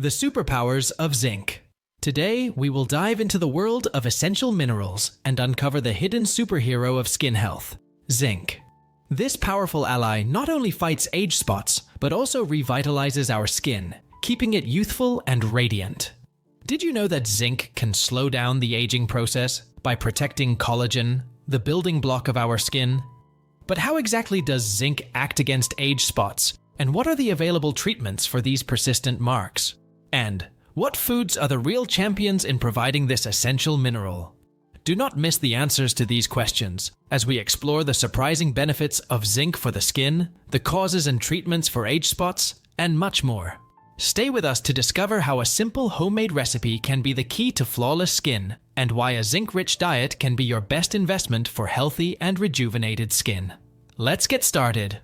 The superpowers of zinc. Today, we will dive into the world of essential minerals and uncover the hidden superhero of skin health, zinc. This powerful ally not only fights age spots, but also revitalizes our skin, keeping it youthful and radiant. Did you know that zinc can slow down the aging process by protecting collagen, the building block of our skin? But how exactly does zinc act against age spots, and what are the available treatments for these persistent marks? And what foods are the real champions in providing this essential mineral? Do not miss the answers to these questions as we explore the surprising benefits of zinc for the skin, the causes and treatments for age spots, and much more. Stay with us to discover how a simple homemade recipe can be the key to flawless skin, and why a zinc-rich diet can be your best investment for healthy and rejuvenated skin. Let's get started.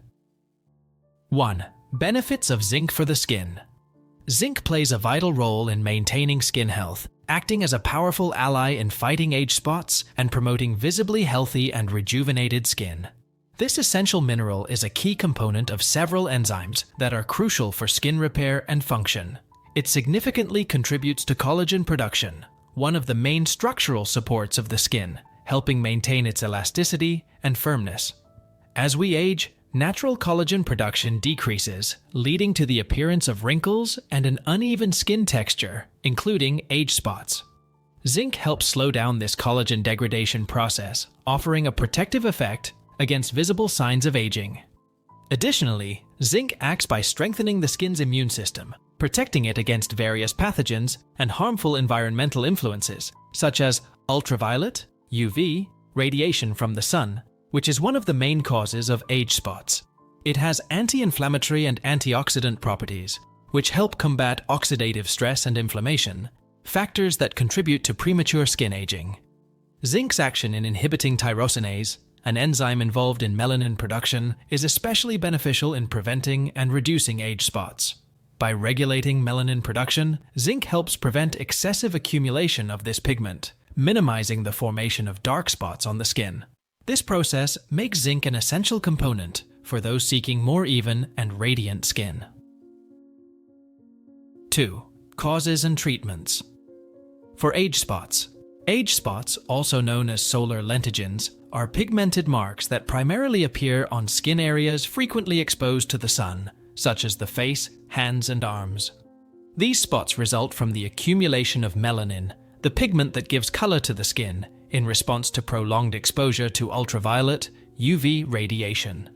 1. Benefits of zinc for the skin. Zinc plays a vital role in maintaining skin health, acting as a powerful ally in fighting age spots and promoting visibly healthy and rejuvenated skin. This essential mineral is a key component of several enzymes that are crucial for skin repair and function. It significantly contributes to collagen production, one of the main structural supports of the skin, helping maintain its elasticity and firmness. As we age, natural collagen production decreases, leading to the appearance of wrinkles and an uneven skin texture, including age spots. Zinc helps slow down this collagen degradation process, offering a protective effect against visible signs of aging. Additionally, zinc acts by strengthening the skin's immune system, protecting it against various pathogens and harmful environmental influences, such as ultraviolet, UV, radiation from the sun, which is one of the main causes of age spots. It has anti-inflammatory and antioxidant properties, which help combat oxidative stress and inflammation, factors that contribute to premature skin aging. Zinc's action in inhibiting tyrosinase, an enzyme involved in melanin production, is especially beneficial in preventing and reducing age spots. By regulating melanin production, zinc helps prevent excessive accumulation of this pigment, minimizing the formation of dark spots on the skin. This process makes zinc an essential component for those seeking more even and radiant skin. 2. Causes and treatments. For age spots. Age spots, also known as solar lentigines, are pigmented marks that primarily appear on skin areas frequently exposed to the sun, such as the face, hands, and arms. These spots result from the accumulation of melanin, the pigment that gives color to the skin, in response to prolonged exposure to ultraviolet, UV radiation.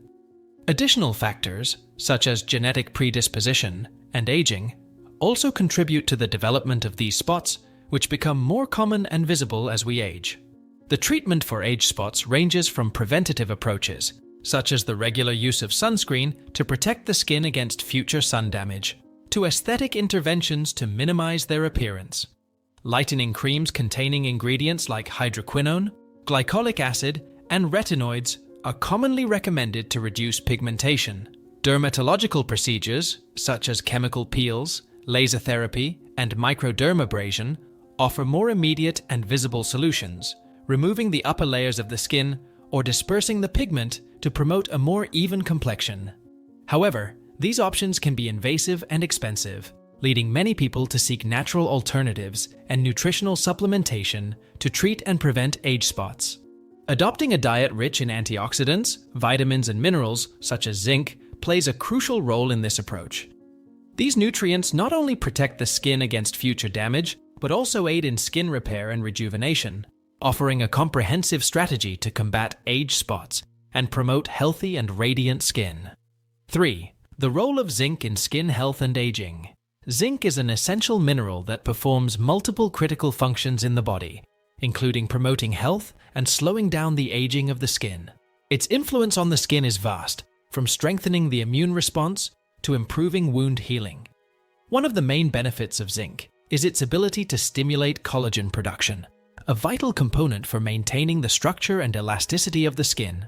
Additional factors, such as genetic predisposition and aging, also contribute to the development of these spots, which become more common and visible as we age. The treatment for age spots ranges from preventative approaches, such as the regular use of sunscreen to protect the skin against future sun damage, to aesthetic interventions to minimize their appearance. Lightening creams containing ingredients like hydroquinone, glycolic acid, and retinoids are commonly recommended to reduce pigmentation. Dermatological procedures, such as chemical peels, laser therapy, and microdermabrasion, offer more immediate and visible solutions, removing the upper layers of the skin or dispersing the pigment to promote a more even complexion. However, these options can be invasive and expensive, leading many people to seek natural alternatives and nutritional supplementation to treat and prevent age spots. Adopting a diet rich in antioxidants, vitamins, and minerals, such as zinc, plays a crucial role in this approach. These nutrients not only protect the skin against future damage, but also aid in skin repair and rejuvenation, offering a comprehensive strategy to combat age spots and promote healthy and radiant skin. 3. The role of zinc in skin health and aging. Zinc is an essential mineral that performs multiple critical functions in the body, including promoting health and slowing down the aging of the skin. Its influence on the skin is vast, from strengthening the immune response to improving wound healing. One of the main benefits of zinc is its ability to stimulate collagen production, a vital component for maintaining the structure and elasticity of the skin.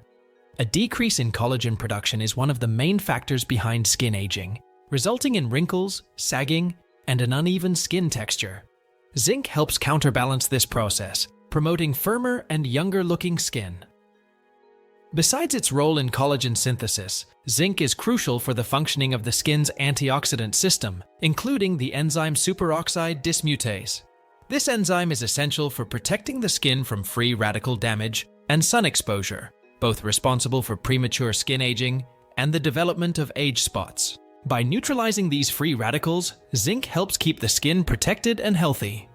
A decrease in collagen production is one of the main factors behind skin aging, resulting in wrinkles, sagging, and an uneven skin texture. Zinc helps counterbalance this process, promoting firmer and younger-looking skin. Besides its role in collagen synthesis, zinc is crucial for the functioning of the skin's antioxidant system, including the enzyme superoxide dismutase. This enzyme is essential for protecting the skin from free radical damage and sun exposure, both responsible for premature skin aging and the development of age spots. By neutralizing these free radicals, zinc helps keep the skin protected and healthy.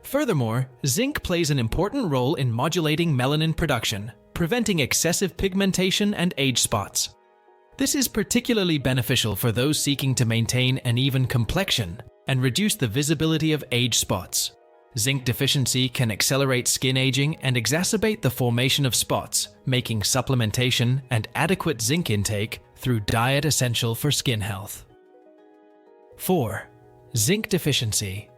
Furthermore, zinc plays an important role in modulating melanin production, preventing excessive pigmentation and age spots. This is particularly beneficial for those seeking to maintain an even complexion and reduce the visibility of age spots. Zinc deficiency can accelerate skin aging and exacerbate the formation of spots, making supplementation and adequate zinc intake through diet essential for skin health. 4. Zinc deficiency.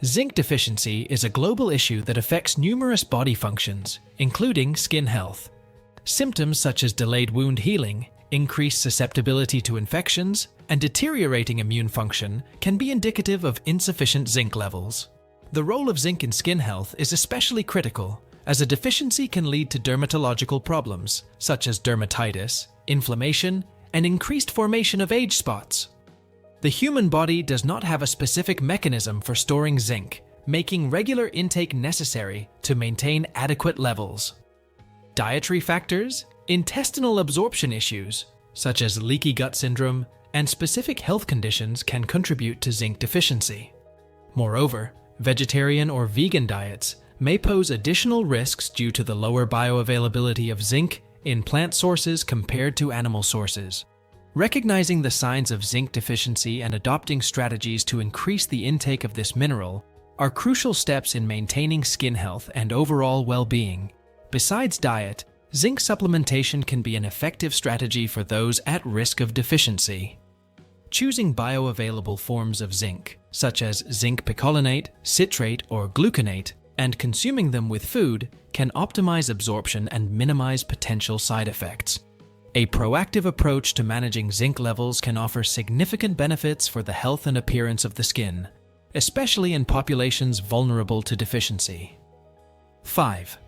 Zinc deficiency is a global issue that affects numerous body functions, including skin health. Symptoms such as delayed wound healing, increased susceptibility to infections, and deteriorating immune function can be indicative of insufficient zinc levels. The role of zinc in skin health is especially critical, as a deficiency can lead to dermatological problems, such as dermatitis, inflammation, and increased formation of age spots. The human body does not have a specific mechanism for storing zinc, making regular intake necessary to maintain adequate levels. Dietary factors, intestinal absorption issues, such as leaky gut syndrome, and specific health conditions can contribute to zinc deficiency. Moreover, vegetarian or vegan diets may pose additional risks due to the lower bioavailability of zinc in plant sources compared to animal sources. Recognizing the signs of zinc deficiency and adopting strategies to increase the intake of this mineral are crucial steps in maintaining skin health and overall well-being. Besides diet, zinc supplementation can be an effective strategy for those at risk of deficiency. Choosing bioavailable forms of zinc, such as zinc picolinate, citrate, or gluconate, and consuming them with food can optimize absorption and minimize potential side effects. A proactive approach to managing zinc levels can offer significant benefits for the health and appearance of the skin, especially in populations vulnerable to deficiency. 5.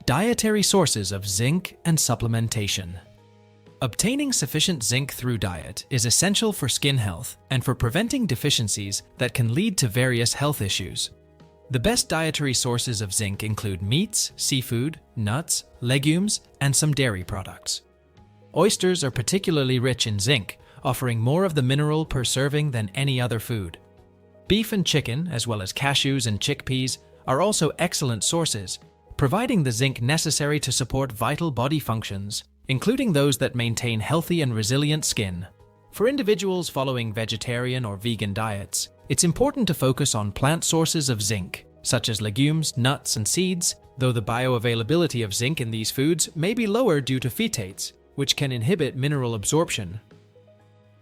Dietary sources of zinc and supplementation. Obtaining sufficient zinc through diet is essential for skin health and for preventing deficiencies that can lead to various health issues. The best dietary sources of zinc include meats, seafood, nuts, legumes, and some dairy products. Oysters are particularly rich in zinc, offering more of the mineral per serving than any other food. Beef and chicken, as well as cashews and chickpeas, are also excellent sources, providing the zinc necessary to support vital body functions, including those that maintain healthy and resilient skin. For individuals following vegetarian or vegan diets, it's important to focus on plant sources of zinc, such as legumes, nuts, and seeds, though the bioavailability of zinc in these foods may be lower due to phytates, which can inhibit mineral absorption.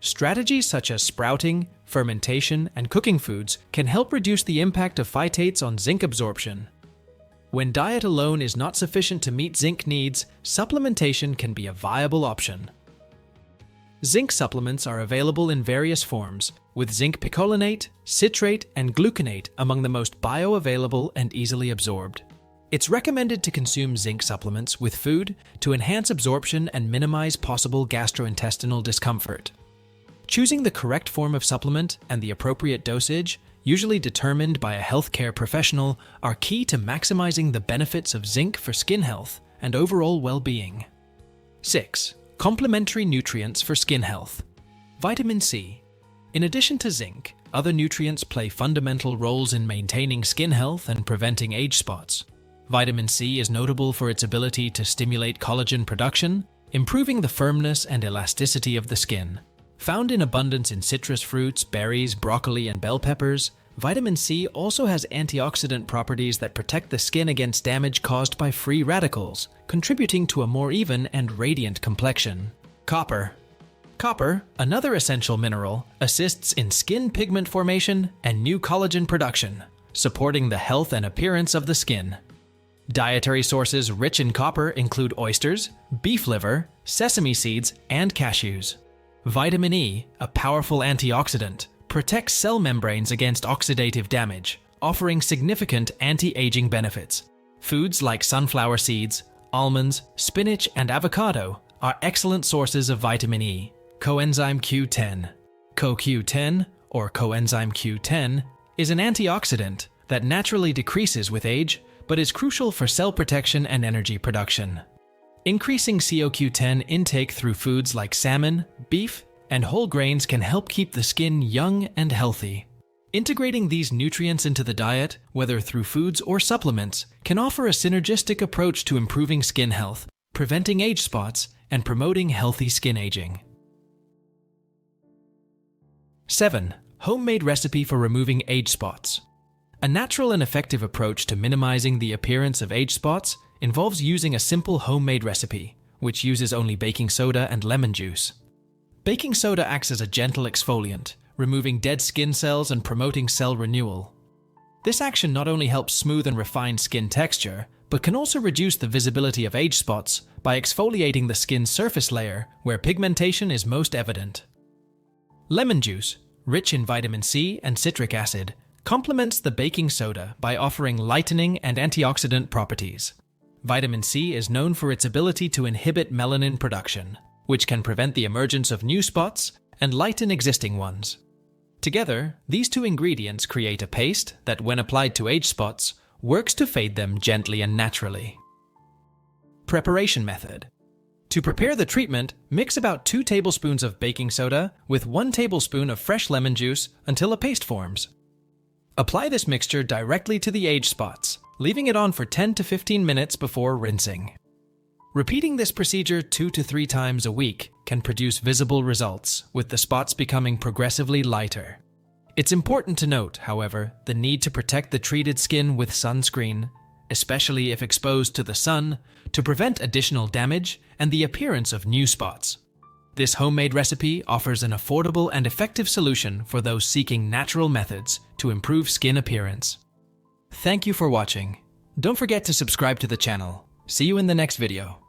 Strategies such as sprouting, fermentation, and cooking foods can help reduce the impact of phytates on zinc absorption. When diet alone is not sufficient to meet zinc needs, supplementation can be a viable option. Zinc supplements are available in various forms, with zinc picolinate, citrate, and gluconate among the most bioavailable and easily absorbed. It's recommended to consume zinc supplements with food to enhance absorption and minimize possible gastrointestinal discomfort. Choosing the correct form of supplement and the appropriate dosage, usually determined by a healthcare professional, are key to maximizing the benefits of zinc for skin health and overall well-being. 6. Complementary nutrients for skin health. Vitamin C. In addition to zinc, other nutrients play fundamental roles in maintaining skin health and preventing age spots. Vitamin C is notable for its ability to stimulate collagen production, improving the firmness and elasticity of the skin. Found in abundance in citrus fruits, berries, broccoli, and bell peppers, vitamin C also has antioxidant properties that protect the skin against damage caused by free radicals, contributing to a more even and radiant complexion. Copper. Copper, another essential mineral, assists in skin pigment formation and new collagen production, supporting the health and appearance of the skin. Dietary sources rich in copper include oysters, beef liver, sesame seeds, and cashews. Vitamin E, a powerful antioxidant, protects cell membranes against oxidative damage, offering significant anti-aging benefits. Foods like sunflower seeds, almonds, spinach, and avocado are excellent sources of vitamin E, coenzyme Q10. CoQ10, or coenzyme Q10, is an antioxidant that naturally decreases with age but is crucial for cell protection and energy production. Increasing CoQ10 intake through foods like salmon, beef, and whole grains can help keep the skin young and healthy. Integrating these nutrients into the diet, whether through foods or supplements, can offer a synergistic approach to improving skin health, preventing age spots, and promoting healthy skin aging. 7. Homemade recipe for removing age spots. A natural and effective approach to minimizing the appearance of age spots involves using a simple homemade recipe, which uses only baking soda and lemon juice. Baking soda acts as a gentle exfoliant, removing dead skin cells and promoting cell renewal. This action not only helps smooth and refine skin texture, but can also reduce the visibility of age spots by exfoliating the skin's surface layer where pigmentation is most evident. Lemon juice, rich in vitamin C and citric acid, complements the baking soda by offering lightening and antioxidant properties. Vitamin C is known for its ability to inhibit melanin production, which can prevent the emergence of new spots and lighten existing ones. Together, these two ingredients create a paste that, when applied to age spots, works to fade them gently and naturally. Preparation method. To prepare the treatment, mix about 2 tablespoons of baking soda with 1 tablespoon of fresh lemon juice until a paste forms. Apply this mixture directly to the age spots, leaving it on for 10 to 15 minutes before rinsing. Repeating this procedure 2 to 3 times a week can produce visible results, with the spots becoming progressively lighter. It's important to note, however, the need to protect the treated skin with sunscreen, especially if exposed to the sun, to prevent additional damage and the appearance of new spots. This homemade recipe offers an affordable and effective solution for those seeking natural methods to improve skin appearance. Thank you for watching. Don't forget to subscribe to the channel. See you in the next video.